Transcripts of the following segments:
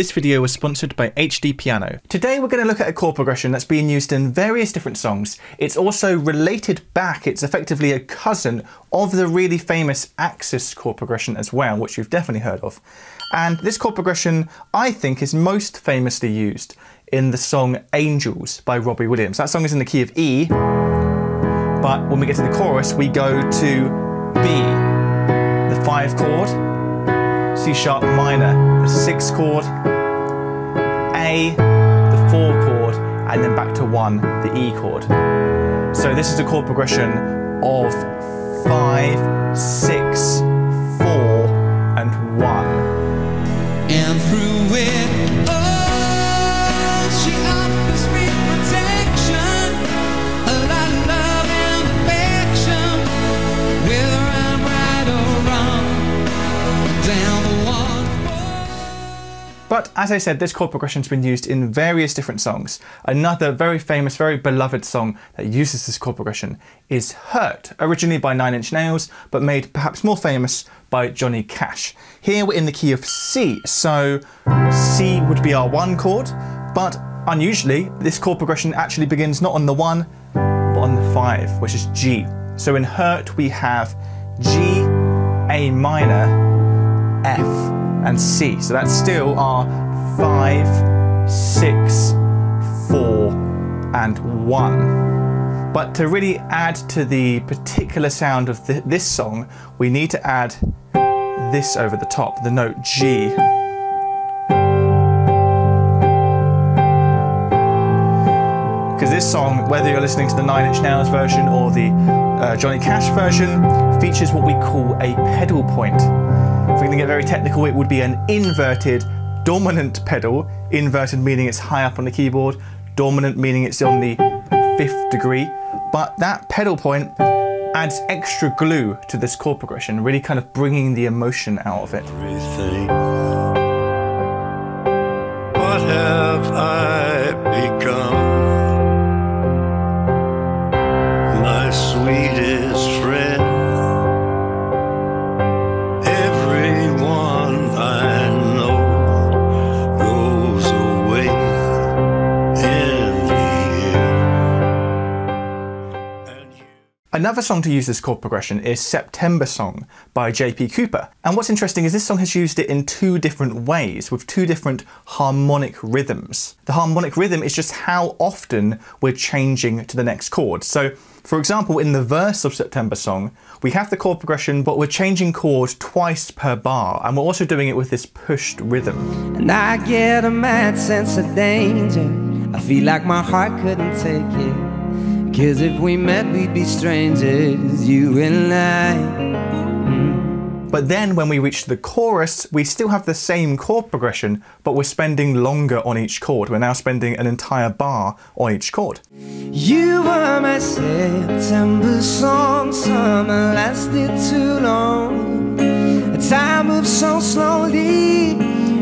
This video was sponsored by HDpiano. Today we're going to look at a chord progression that's being used in various different songs. It's also related back, it's effectively a cousin of the really famous Axis chord progression as well, which you've definitely heard of. And this chord progression, I think, is most famously used in the song Angels by Robbie Williams. That song is in the key of E, but when we get to the chorus, we go to B, the 5 chord, C sharp minor, the 6 chord, A, the 4 chord, and then back to 1, the E chord. So this is a chord progression of 5, 6, 4, and 1. And through it all, she offers me protection, a lot of love and affection, whether I'm right or wrong, down the waterfall. But as I said, this chord progression has been used in various different songs. Another very famous, very beloved song that uses this chord progression is Hurt, originally by 9 Inch Nails, but made perhaps more famous by Johnny Cash. Here we're in the key of C, so C would be our 1 chord, but unusually this chord progression actually begins not on the 1, but on the 5, which is G. So in Hurt we have G, A minor, F, and C. So that's still our 5, 6, 4, and 1. But to really add to the particular sound of this song, we need to add this over the top, the note G. Because this song, whether you're listening to the 9 Inch Nails version or the Johnny Cash version, features what we call a pedal point. If we're going to get very technical, it would be an inverted dominant pedal. Inverted meaning it's high up on the keyboard, dominant meaning it's on the 5th degree. But that pedal point adds extra glue to this chord progression, really kind of bringing the emotion out of it. Everything. What have I become? My sweetest friend. Everyone I know goes away in the end. Another song to use this chord progression is September Song by J.P. Cooper. And what's interesting is this song has used it in 2 different ways, with 2 different harmonic rhythms. The harmonic rhythm is just how often we're changing to the next chord. So, for example, in the verse of September Song, we have the chord progression, but we're changing chord twice per bar, and we're also doing it with this pushed rhythm. And I get a mad sense of danger. I feel like my heart couldn't take it. 'Cause if we met, we'd be strangers, you and I. But then when we reach the chorus, we still have the same chord progression, but we're spending longer on each chord. We're now spending an entire bar on each chord. You were my September song, summer lasted too long. Time moves so slowly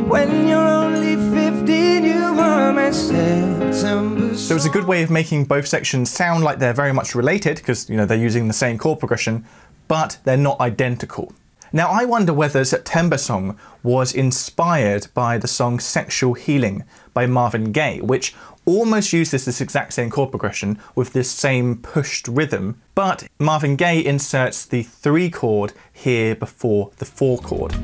when you're only 15. You were my September song. So it's a good way of making both sections sound like they're very much related, because, you know, they're using the same chord progression, but they're not identical. Now, I wonder whether September Song was inspired by the song Sexual Healing by Marvin Gaye, which almost uses this exact same chord progression with this same pushed rhythm, but Marvin Gaye inserts the 3 chord here before the 4 chord.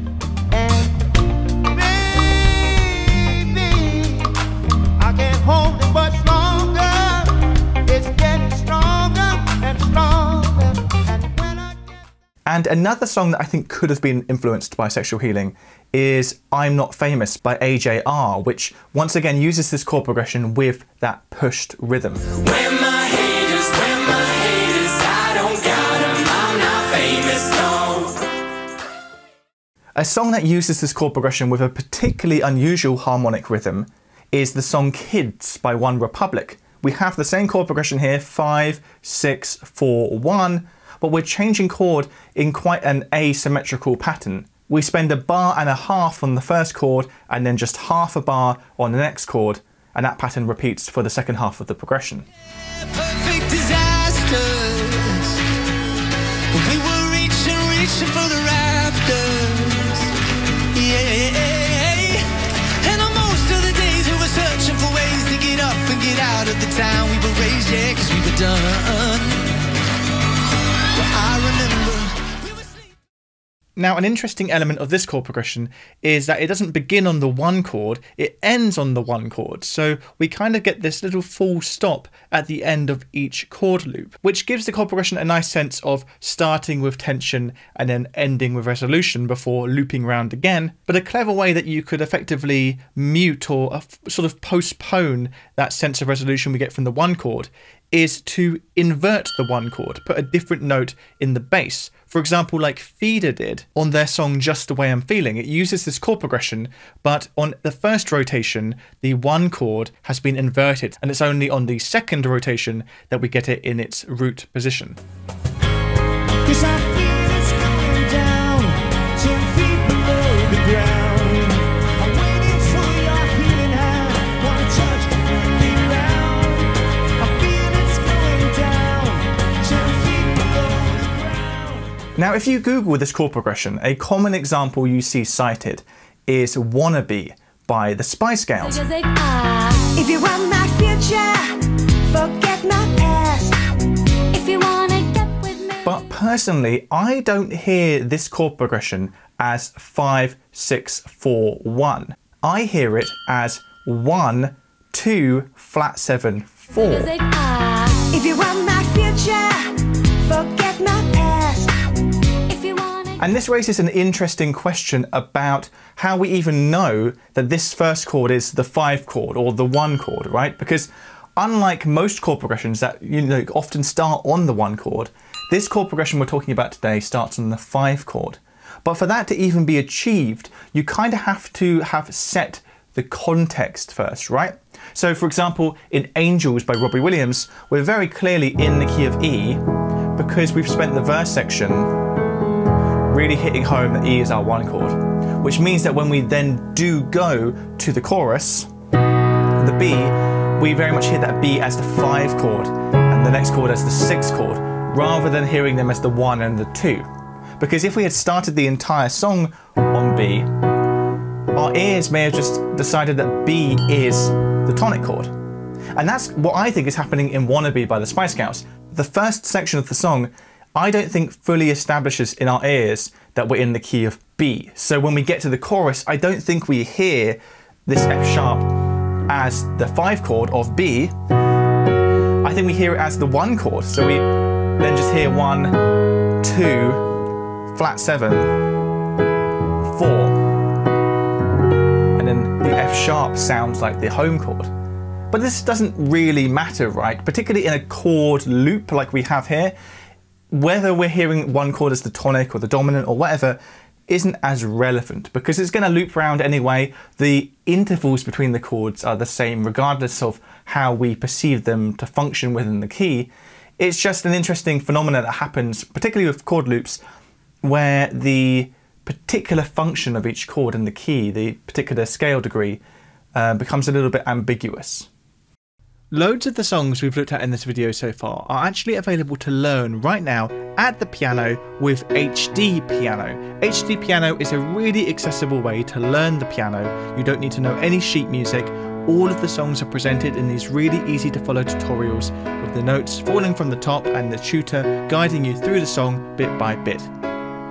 And another song that I think could have been influenced by Sexual Healing is I'm Not Famous by AJR, which once again uses this chord progression with that pushed rhythm. When my haters, I don't got 'em, I'm not famous, no. A song that uses this chord progression with a particularly unusual harmonic rhythm is the song Kids by OneRepublic. We have the same chord progression here, 5, 6, 4, 1, but we're changing chord in quite an asymmetrical pattern. We spend a bar and a half on the first chord and then just half a bar on the next chord, and that pattern repeats for the second half of the progression. Perfect disasters. We were reaching for the rafters. Yeah. And I'm yeah, 'cause we were done. Well, I remember we were sleeping. Now, an interesting element of this chord progression is that it doesn't begin on the one chord, it ends on the one chord. So we kind of get this little full stop at the end of each chord loop, which gives the chord progression a nice sense of starting with tension and then ending with resolution before looping round again. But a clever way that you could effectively mute or sort of postpone that sense of resolution we get from the one chord is to invert the one chord, put a different note in the bass. For example, like Feeder did on their song Just the Way I'm Feeling. It uses this chord progression, but on the first rotation, the one chord has been inverted, and it's only on the second rotation that we get it in its root position. 'Cause I feel it's going down 10 feet below the ground. I'm waiting for your healing hand. Wanna touch the ground. I feel it's going down 10 feet below the ground. Now, if you Google this chord progression, a common example you see cited is Wannabe by the Spice Girls. If you want my future, forget my past. If you wanna get with me. But personally, I don't hear this chord progression as 5, 6, 4, 1. I hear it as 1, 2, flat 7, 4. If you want my future, forget my past. If you wanna. And this raises an interesting question about how we even know that this first chord is the 5 chord or the 1 chord, right? Because unlike most chord progressions that often start on the 1 chord, this chord progression we're talking about today starts on the 5 chord. But for that to even be achieved, you kind of have to have set the context first, right? So for example, in Angels by Robbie Williams, we're very clearly in the key of E because we've spent the verse section really hitting home that E is our 1 chord, which means that when we then do go to the chorus, the B, we very much hear that B as the 5 chord and the next chord as the 6 chord, rather than hearing them as the 1 and the 2. Because if we had started the entire song on B, our ears may have just decided that B is the tonic chord. And that's what I think is happening in Wannabe by the Spice Girls. The first section of the song, I don't think fully establishes in our ears that we're in the key of B. So when we get to the chorus, I don't think we hear this F sharp as the 5 chord of B. I think we hear it as the 1 chord. So we then just hear 1, 2, flat 7, 4. And then the F sharp sounds like the home chord. But this doesn't really matter, right? Particularly in a chord loop like we have here, whether we're hearing 1 chord as the tonic or the dominant or whatever isn't as relevant because it's going to loop around anyway. The intervals between the chords are the same regardless of how we perceive them to function within the key. It's just an interesting phenomenon that happens, particularly with chord loops, where the particular function of each chord in the key, the particular scale degree, becomes a little bit ambiguous. Loads of the songs we've looked at in this video so far are actually available to learn right now at the piano with HDpiano. HDpiano is a really accessible way to learn the piano. You don't need to know any sheet music. All of the songs are presented in these really easy to follow tutorials with the notes falling from the top and the tutor guiding you through the song bit by bit.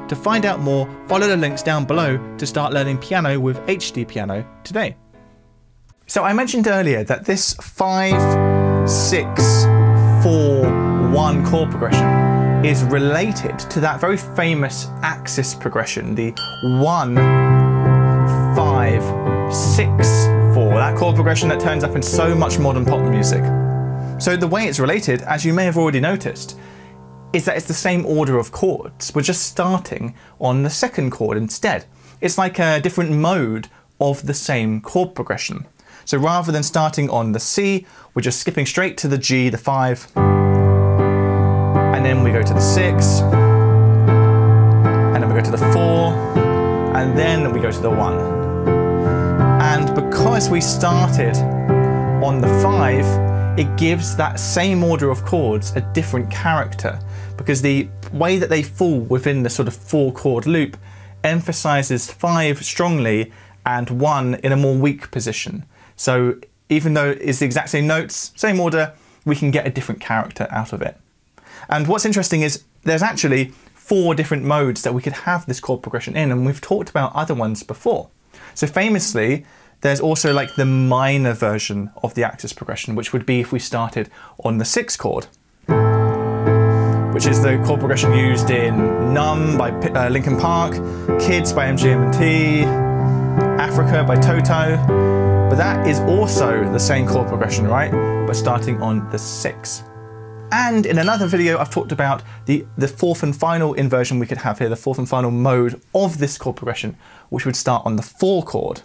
To find out more, follow the links down below to start learning piano with HDpiano today. So I mentioned earlier that this 5, 6, 4, 1 chord progression is related to that very famous axis progression, the 1, 5, 6, 4, that chord progression that turns up in so much modern pop music. So the way it's related, as you may have already noticed, is that it's the same order of chords. We're just starting on the 2nd chord instead. It's like a different mode of the same chord progression. So rather than starting on the C, we're just skipping straight to the G, the 5, and then we go to the 6, and then we go to the 4, and then we go to the 1. And because we started on the 5, it gives that same order of chords a different character, because the way that they fall within the sort of 4 chord loop emphasizes 5 strongly and 1 in a more weak position. So even though it's the exact same notes, same order, we can get a different character out of it. And what's interesting is there's actually 4 different modes that we could have this chord progression in, and we've talked about other ones before. So famously, there's also like the minor version of the axis progression, which would be if we started on the 6th chord, which is the chord progression used in Numb by Linkin Park, Kids by MGM&T, Africa by Toto. But that is also the same chord progression, right? But starting on the 6th. And in another video, I've talked about the 4th and final inversion we could have here, the 4th and final mode of this chord progression, which would start on the 4 chord.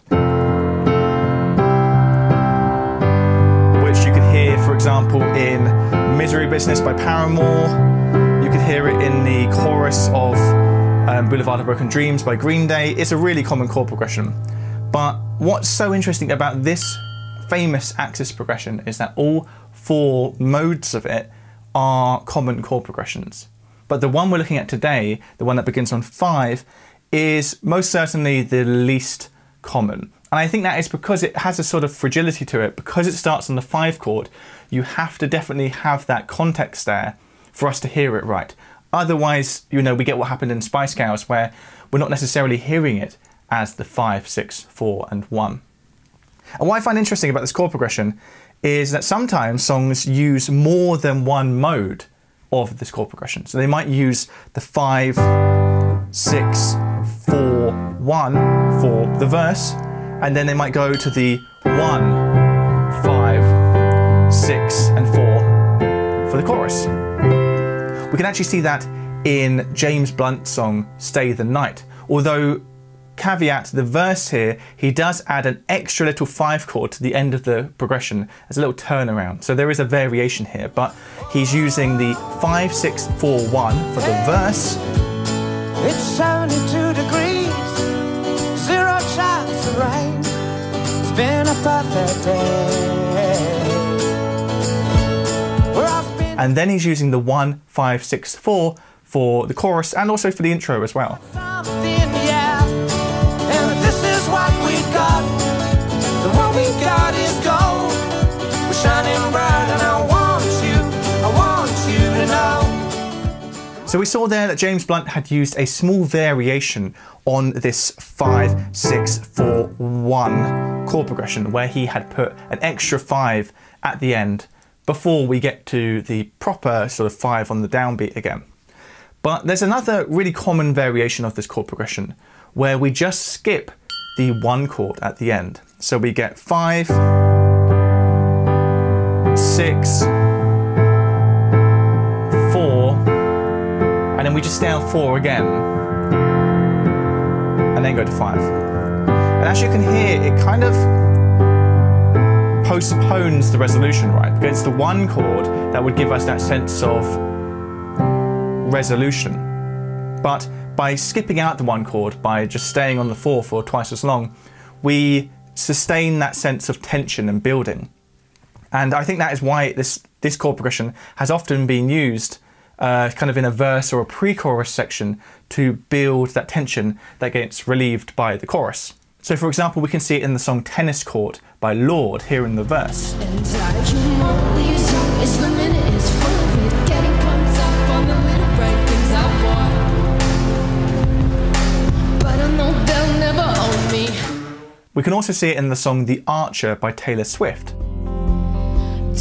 Which you could hear, for example, in Misery Business by Paramore. You could hear it in the chorus of Boulevard of Broken Dreams by Green Day. It's a really common chord progression. But what's so interesting about this famous axis progression is that all 4 modes of it are common chord progressions. But the one we're looking at today, the one that begins on 5, is most certainly the least common. And I think that is because it has a sort of fragility to it. Because it starts on the 5 chord, you have to definitely have that context there for us to hear it right. Otherwise, you know, we get what happened in Spice Girls, where we're not necessarily hearing it as the 5, 6, 4, and 1. And what I find interesting about this chord progression is that sometimes songs use more than one mode of this chord progression. So they might use the 5, 6, 4, 1 for the verse, and then they might go to the 1, 5, 6, and 4 for the chorus. We can actually see that in James Blunt's song Stay the Night, although caveat, the verse here, he does add an extra little 5 chord to the end of the progression as a little turnaround. So there is a variation here, but he's using the 5, 6, 4, 1 for the verse. It's 72 degrees, 0 chance of rain. It's been a perfect day. And then he's using the 1, 5, 6, 4 for the chorus and also for the intro as well. What we got, the what we got is gold. We're shining bright and I want you to know. So we saw there that James Blunt had used a small variation on this 5, 6, 4, 1 chord progression, where he had put an extra 5 at the end before we get to the proper sort of 5 on the downbeat again. But there's another really common variation of this chord progression where we just skip the 1 chord at the end. So we get 5, 6, 4, and then we just stay on 4 again, and then go to 5. And as you can hear, it kind of postpones the resolution, right? Because it's the 1 chord that would give us that sense of resolution. But by skipping out the 1 chord, by just staying on the 4 for twice as long, we sustain that sense of tension and building. And I think that is why this chord progression has often been used kind of in a verse or a pre-chorus section to build that tension that gets relieved by the chorus. So for example, we can see it in the song Tennis Court by Lorde here in the verse. We can also see it in the song The Archer by Taylor Swift.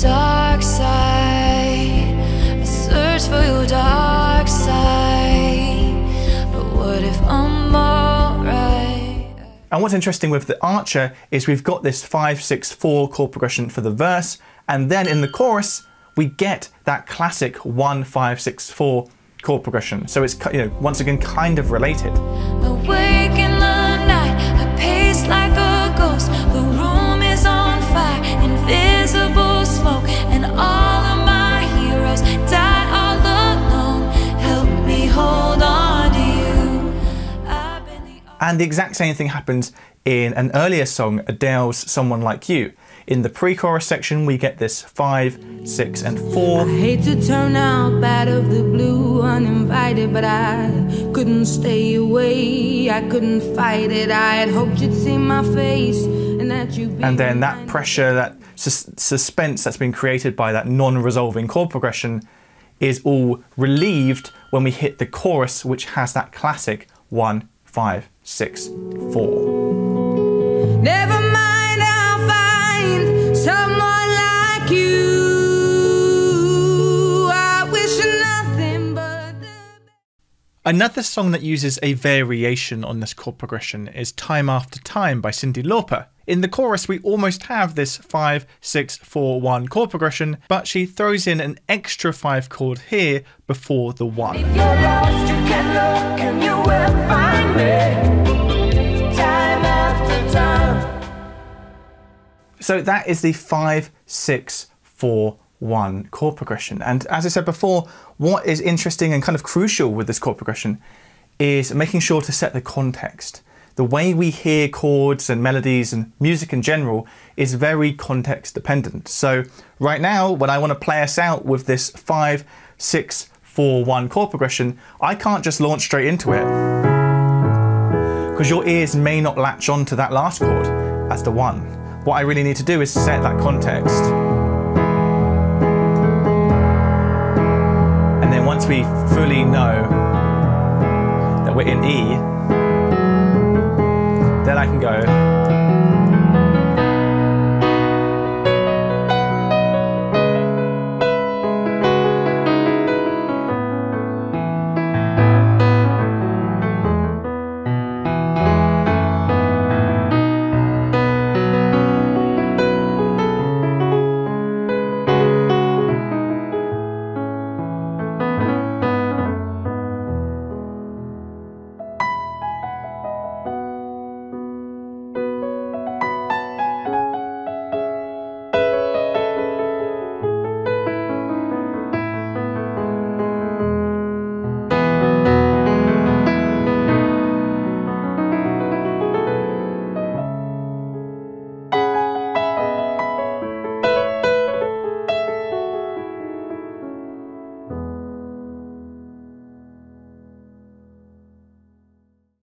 Dark side, I search for your dark side, but what if I'm alright? And what's interesting with The Archer is we've got this 5, 6, 4 chord progression for the verse, and then in the chorus we get that classic 1, 5, 6, 4 chord progression. So it's, you know, once again kind of related. Awake in the night, I pace like a ghost. The room is on fire, invisible smoke, and all of my heroes die all alone. Help me hold on to you. And the exact same thing happens in an earlier song, Adele's Someone Like You. In the pre-chorus section, we get this 5, 6, and 4. I hate to turn out bad of the blue, uninvited, but I couldn't stay away. I couldn't fight it. I had hoped you'd see my face, and that you be And then that reminded. pressure, that suspense that's been created by that non-resolving chord progression is all relieved when we hit the chorus, which has that classic 1, 5, 6, 4. Never mind, I'll find someone like you. I wish nothing but the... Another song that uses a variation on this chord progression is Time After Time by Cyndi Lauper. In the chorus, we almost have this 5, 6, 4, 1 chord progression, but she throws in an extra 5 chord here before the 1. If you're lost, you can look and you will find me. Time after time. So that is the 5, 6, 4, 1 chord progression. And as I said before, what is interesting and kind of crucial with this chord progression is making sure to set the context. The way we hear chords and melodies and music in general is very context dependent. So right now, when I want to play us out with this 5, 6, 4, 1 chord progression, I can't just launch straight into it, because your ears may not latch on to that last chord as the 1. What I really need to do is set that context. And then once we fully know that we're in E, then I can go